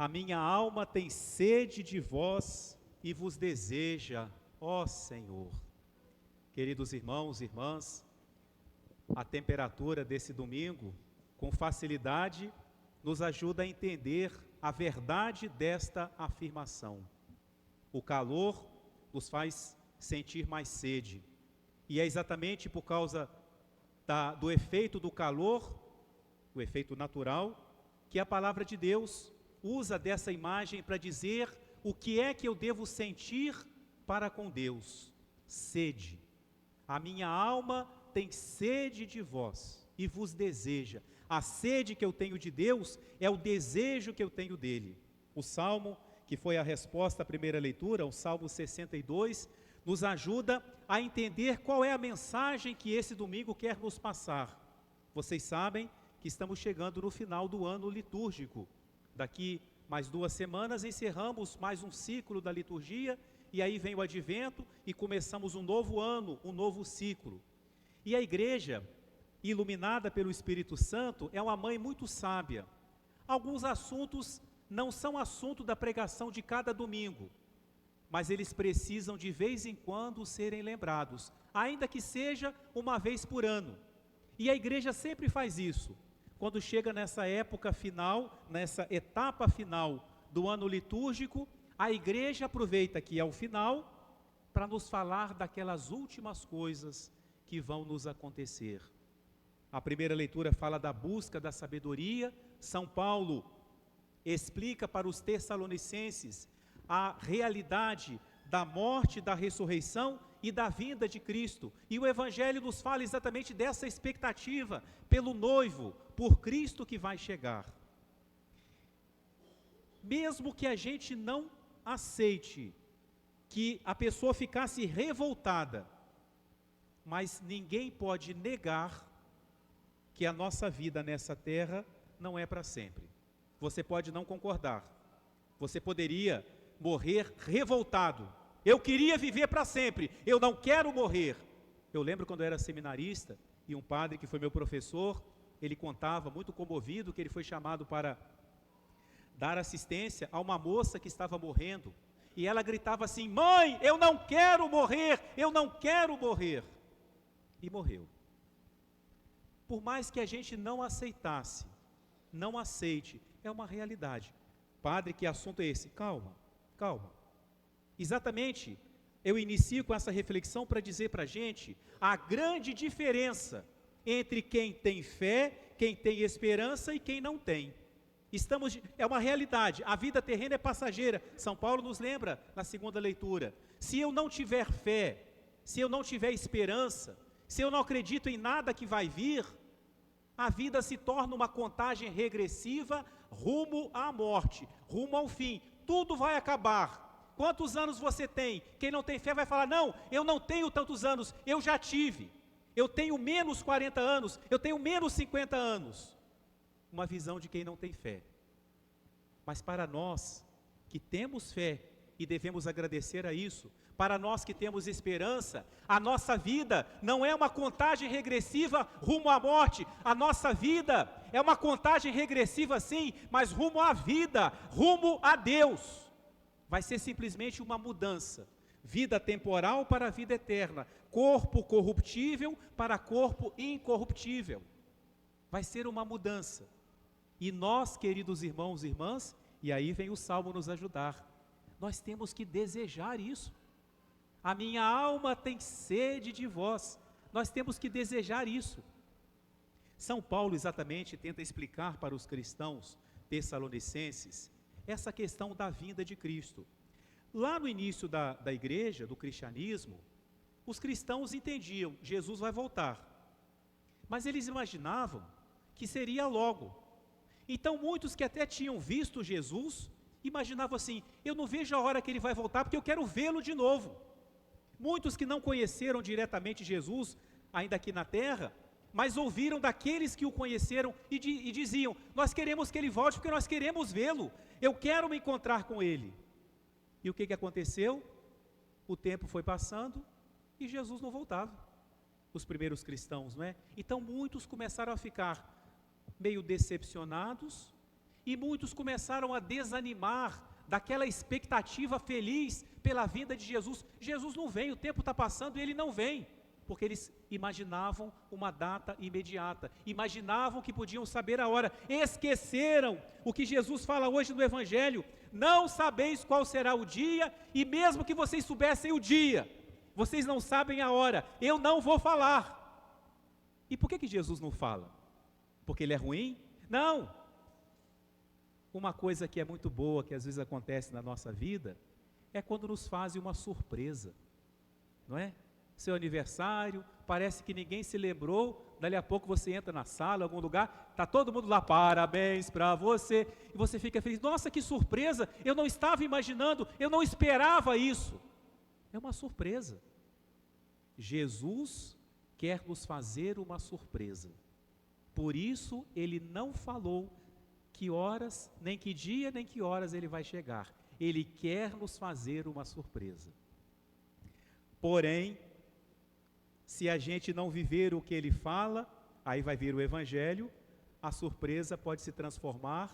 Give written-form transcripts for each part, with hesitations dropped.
A minha alma tem sede de vós e vos deseja, ó Senhor. Queridos irmãos e irmãs, a temperatura desse domingo, com facilidade, nos ajuda a entender a verdade desta afirmação. O calor nos faz sentir mais sede. E é exatamente por causa do efeito do calor, o efeito natural, que a palavra de Deus usa dessa imagem para dizer o que é que eu devo sentir para com Deus. Sede. A minha alma tem sede de vós e vos deseja. A sede que eu tenho de Deus é o desejo que eu tenho dele. O Salmo, que foi a resposta à primeira leitura, o Salmo 62, nos ajuda a entender qual é a mensagem que esse domingo quer nos passar. Vocês sabem que estamos chegando no final do ano litúrgico. Daqui mais 2 semanas encerramos mais um ciclo da liturgia, e aí vem o advento e começamos um novo ano, um novo ciclo. E a igreja, iluminada pelo Espírito Santo, é uma mãe muito sábia. Alguns assuntos não são assunto da pregação de cada domingo, mas eles precisam de vez em quando serem lembrados, ainda que seja uma vez por ano. E a igreja sempre faz isso. Quando chega nessa época final, nessa etapa final do ano litúrgico, a igreja aproveita que é o final para nos falar daquelas últimas coisas que vão nos acontecer. A primeira leitura fala da busca da sabedoria. São Paulo explica para os Tessalonicenses a realidade da morte, da ressurreição e da vinda de Cristo. E o Evangelho nos fala exatamente dessa expectativa pelo noivo, por Cristo que vai chegar. Mesmo que a gente não aceite que a pessoa ficasse revoltada, mas ninguém pode negar que a nossa vida nessa terra não é para sempre. Você pode não concordar, você poderia morrer revoltado. Eu queria viver para sempre, eu não quero morrer. Eu lembro quando eu era seminarista, e um padre que foi meu professor, ele contava, muito comovido, que ele foi chamado para dar assistência a uma moça que estava morrendo, e ela gritava assim: mãe, eu não quero morrer, eu não quero morrer. E morreu. Por mais que a gente não aceitasse, não aceite, é uma realidade. Padre, que assunto é esse? Calma, calma. Exatamente, eu inicio com essa reflexão para dizer para a gente a grande diferença entre quem tem fé, quem tem esperança e quem não tem. É uma realidade, a vida terrena é passageira. São Paulo nos lembra na segunda leitura: se eu não tiver fé, se eu não tiver esperança, se eu não acredito em nada que vai vir, a vida se torna uma contagem regressiva rumo à morte, rumo ao fim. Tudo vai acabar. Quantos anos você tem? Quem não tem fé vai falar: não, eu não tenho tantos anos, eu já tive. Eu tenho menos 40 anos, eu tenho menos 50 anos. Uma visão de quem não tem fé. Mas para nós que temos fé, e devemos agradecer a isso, para nós que temos esperança, a nossa vida não é uma contagem regressiva rumo à morte. A nossa vida é uma contagem regressiva sim, mas rumo à vida, rumo a Deus. Vai ser simplesmente uma mudança. Vida temporal para a vida eterna. Corpo corruptível para corpo incorruptível. Vai ser uma mudança. E nós, queridos irmãos e irmãs, e aí vem o Salmo nos ajudar, nós temos que desejar isso. A minha alma tem sede de vós. Nós temos que desejar isso. São Paulo exatamente tenta explicar para os cristãos tessalonicenses essa questão da vinda de Cristo. Lá no início da igreja, do cristianismo, os cristãos entendiam: Jesus vai voltar. Mas eles imaginavam que seria logo. Então muitos que até tinham visto Jesus, imaginavam assim: eu não vejo a hora que ele vai voltar, porque eu quero vê-lo de novo. Muitos que não conheceram diretamente Jesus, ainda aqui na terra, mas ouviram daqueles que o conheceram e diziam: nós queremos que ele volte, porque nós queremos vê-lo, eu quero me encontrar com ele. E o que aconteceu? O tempo foi passando e Jesus não voltava. Os primeiros cristãos, não é? Então muitos começaram a ficar meio decepcionados E muitos começaram a desanimar daquela expectativa feliz pela vinda de Jesus. Jesus não vem, o tempo está passando e ele não vem. Porque eles imaginavam uma data imediata, imaginavam que podiam saber a hora, esqueceram o que Jesus fala hoje no Evangelho: não sabeis qual será o dia, e mesmo que vocês soubessem o dia, vocês não sabem a hora, eu não vou falar. E por que Jesus não fala? Porque ele é ruim? Não! Uma coisa que é muito boa, que às vezes acontece na nossa vida, é quando nos fazem uma surpresa, não é? Seu aniversário, parece que ninguém se lembrou, dali a pouco você entra na sala, em algum lugar, está todo mundo lá, parabéns para você, e você fica feliz, nossa, que surpresa, eu não estava imaginando, eu não esperava isso. É uma surpresa. Jesus quer nos fazer uma surpresa, por isso ele não falou que horas, nem que dia, nem que horas ele vai chegar, ele quer nos fazer uma surpresa. Porém, se a gente não viver o que ele fala, aí vai vir o Evangelho, a surpresa pode se transformar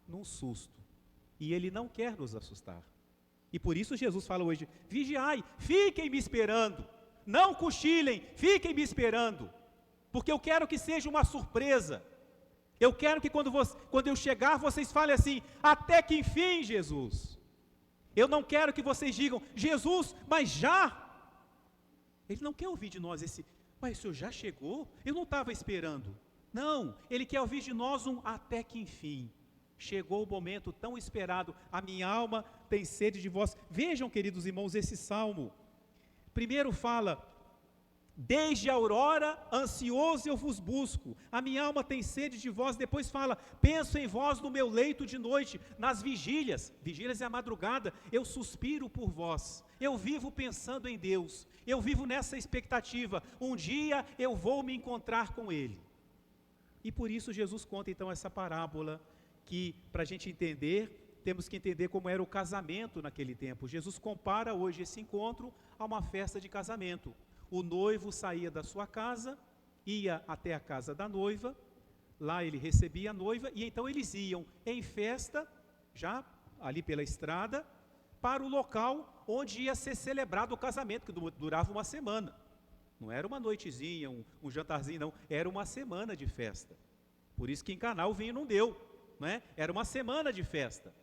num susto. E ele não quer nos assustar. E por isso Jesus fala hoje: vigiai, fiquem me esperando, não cochilem, fiquem me esperando, porque eu quero que seja uma surpresa. Eu quero que quando eu chegar, vocês falem assim: até que enfim, Jesus. Eu não quero que vocês digam: Jesus, mas já. Ele não quer ouvir de nós mas o senhor já chegou? Eu não estava esperando. Não, ele quer ouvir de nós um até que enfim. Chegou o momento tão esperado, a minha alma tem sede de vós. Vejam, queridos irmãos, esse salmo. Primeiro fala: desde a aurora, ansioso eu vos busco, a minha alma tem sede de vós. Depois fala: penso em vós no meu leito de noite, nas vigílias é a madrugada, eu suspiro por vós. Eu vivo pensando em Deus, eu vivo nessa expectativa, um dia eu vou me encontrar com Ele. E por isso Jesus conta então essa parábola, que para a gente entender, temos que entender como era o casamento naquele tempo. Jesus compara hoje esse encontro a uma festa de casamento. O noivo saía da sua casa, ia até a casa da noiva, lá ele recebia a noiva, e então eles iam em festa, já ali pela estrada, para o local onde ia ser celebrado o casamento, que durava uma semana. Não era uma noitezinha, um jantarzinho, não, era uma semana de festa. Por isso que em Caná o vinho não deu, não é? Era uma semana de festa.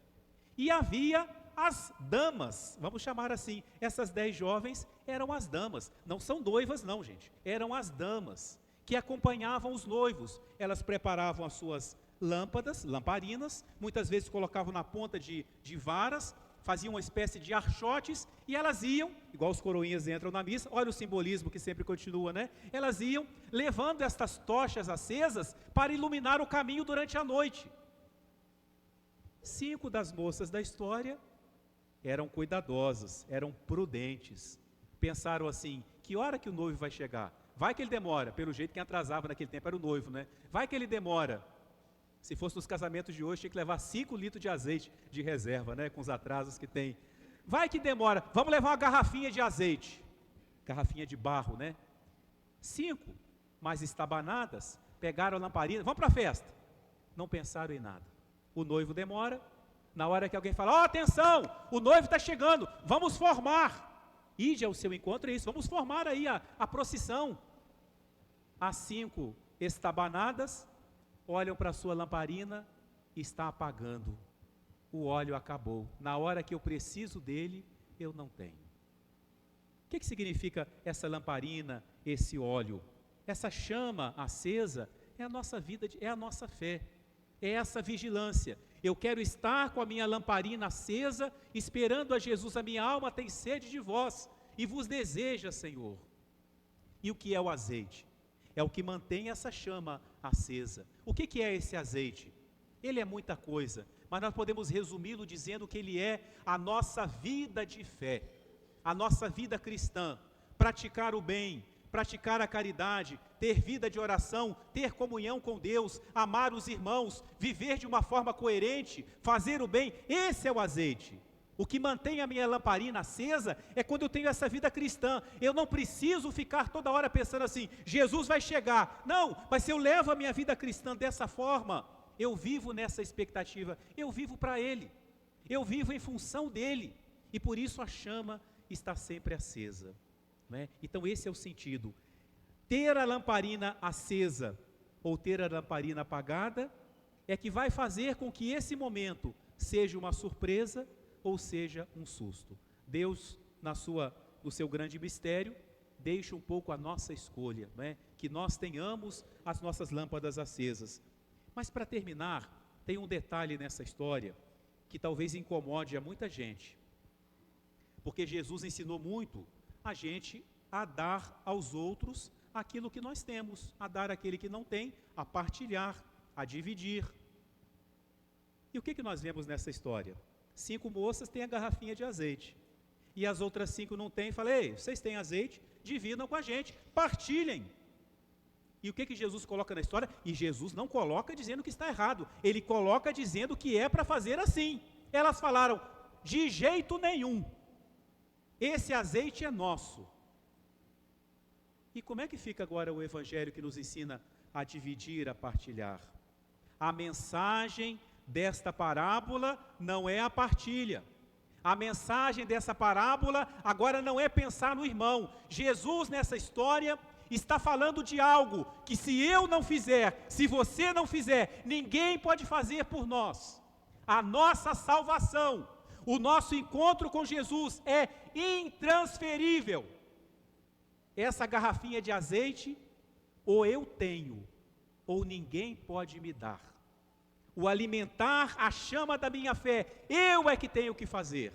E havia as damas, vamos chamar assim, essas 10 jovens eram as damas, não são noivas não, gente, eram as damas, que acompanhavam os noivos. Elas preparavam as suas lamparinas, muitas vezes colocavam na ponta de varas, faziam uma espécie de archotes, e elas iam, igual os coroinhas entram na missa, olha o simbolismo que sempre continua, né? Elas iam levando estas tochas acesas para iluminar o caminho durante a noite. 5 das moças da história eram cuidadosas, eram prudentes, pensaram assim: que hora que o noivo vai chegar? Vai que ele demora, pelo jeito quem atrasava naquele tempo era o noivo, né? Vai que ele demora. Se fosse nos casamentos de hoje, tinha que levar 5 litros de azeite de reserva, né? Com os atrasos que tem. Vai que demora, vamos levar uma garrafinha de azeite, garrafinha de barro, né? 5, mais estabanadas, pegaram a lamparina, vamos para a festa. Não pensaram em nada. O noivo demora, na hora que alguém fala: ó, atenção, o noivo está chegando, vamos formar. Ide ao seu encontro, é isso, vamos formar aí a procissão. As 5 estabanadas olham para a sua lamparina, está apagando, o óleo acabou, na hora que eu preciso dele, eu não tenho. O que significa essa lamparina, esse óleo? Essa chama acesa é a nossa vida, é a nossa fé, é essa vigilância. Eu quero estar com a minha lamparina acesa, esperando a Jesus. A minha alma tem sede de vós, e vos deseja, Senhor. E o que é o azeite? É o que mantém essa chama acesa. O que é esse azeite? Ele é muita coisa, mas nós podemos resumi-lo dizendo que ele é a nossa vida de fé, a nossa vida cristã. Praticar o bem, praticar a caridade, ter vida de oração, ter comunhão com Deus, amar os irmãos, viver de uma forma coerente, fazer o bem, esse é o azeite. O que mantém a minha lamparina acesa é quando eu tenho essa vida cristã. Eu não preciso ficar toda hora pensando assim: Jesus vai chegar. Não, mas se eu levo a minha vida cristã dessa forma, eu vivo nessa expectativa, eu vivo para Ele, eu vivo em função dEle, e por isso a chama está sempre acesa, né? Então esse é o sentido. Ter a lamparina acesa ou ter a lamparina apagada é que vai fazer com que esse momento seja uma surpresa ou seja um susto. Deus, no seu grande mistério, deixa um pouco a nossa escolha, né? Que nós tenhamos as nossas lâmpadas acesas. Mas para terminar, tem um detalhe nessa história que talvez incomode a muita gente, porque Jesus ensinou muito a gente a dar aos outros aquilo que nós temos, a dar àquele que não tem, a partilhar, a dividir. E o que nós vemos nessa história? 5 moças têm a garrafinha de azeite, e as outras 5 não têm. Falei, vocês têm azeite, dividam com a gente, partilhem. E o que Jesus coloca na história? E Jesus não coloca dizendo que está errado, ele coloca dizendo que é para fazer assim. Elas falaram, de jeito nenhum, esse azeite é nosso. E como é que fica agora o evangelho que nos ensina a dividir, a partilhar? A mensagem desta parábola não é a partilha. A mensagem dessa parábola agora não é pensar no irmão. Jesus nessa história está falando de algo que se eu não fizer, se você não fizer, ninguém pode fazer por nós. A nossa salvação, o nosso encontro com Jesus é intransferível. Essa garrafinha de azeite, ou eu tenho, ou ninguém pode me dar. O alimentar a chama da minha fé, eu é que tenho que fazer.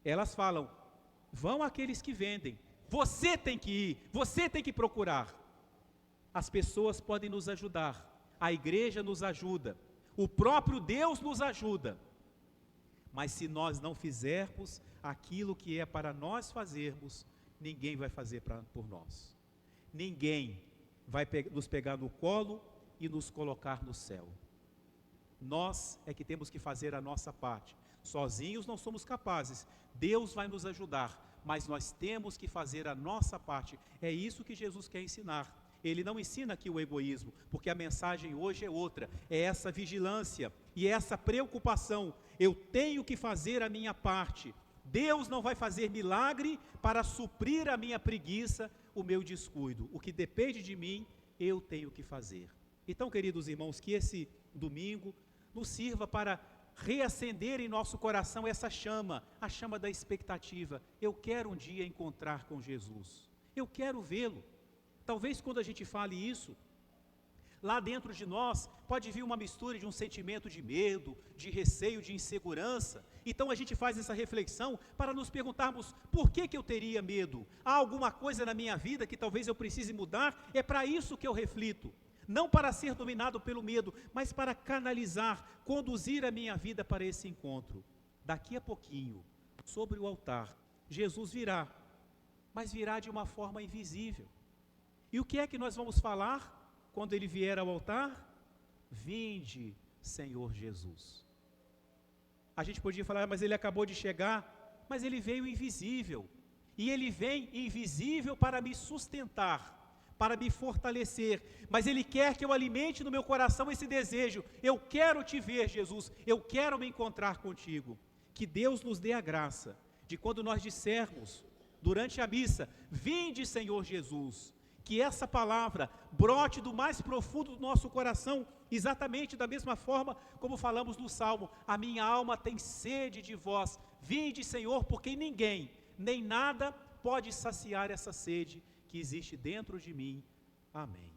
Elas falam, vão aqueles que vendem, você tem que ir, você tem que procurar. As pessoas podem nos ajudar, a igreja nos ajuda, o próprio Deus nos ajuda. Mas se nós não fizermos aquilo que é para nós fazermos, ninguém vai fazer por nós. Ninguém vai nos pegar no colo e nos colocar no céu. Nós é que temos que fazer a nossa parte. Sozinhos não somos capazes. Deus vai nos ajudar, mas nós temos que fazer a nossa parte. É isso que Jesus quer ensinar. Ele não ensina aqui o egoísmo, porque a mensagem hoje é outra. É essa vigilância e essa preocupação. Eu tenho que fazer a minha parte. Deus não vai fazer milagre para suprir a minha preguiça, o meu descuido. O que depende de mim, eu tenho que fazer. Então, queridos irmãos, que esse domingo nos sirva para reacender em nosso coração essa chama, a chama da expectativa. Eu quero um dia encontrar com Jesus. Eu quero vê-lo. Talvez quando a gente fale isso, lá dentro de nós pode vir uma mistura de um sentimento de medo, de receio, de insegurança. Então a gente faz essa reflexão para nos perguntarmos, por que eu teria medo? Há alguma coisa na minha vida que talvez eu precise mudar? É para isso que eu reflito. Não para ser dominado pelo medo, mas para canalizar, conduzir a minha vida para esse encontro. Daqui a pouquinho, sobre o altar, Jesus virá, mas virá de uma forma invisível. E o que é que nós vamos falar quando Ele vier ao altar? Vinde, Senhor Jesus. A gente podia falar, mas Ele acabou de chegar, mas Ele veio invisível. E Ele vem invisível para me sustentar, para me fortalecer, mas Ele quer que eu alimente no meu coração esse desejo. Eu quero te ver, Jesus, eu quero me encontrar contigo. Que Deus nos dê a graça de quando nós dissermos durante a missa, vinde, Senhor Jesus, que essa palavra brote do mais profundo do nosso coração, exatamente da mesma forma como falamos no Salmo, a minha alma tem sede de vós, vinde, Senhor, porque ninguém, nem nada pode saciar essa sede que existe dentro de mim. Amém.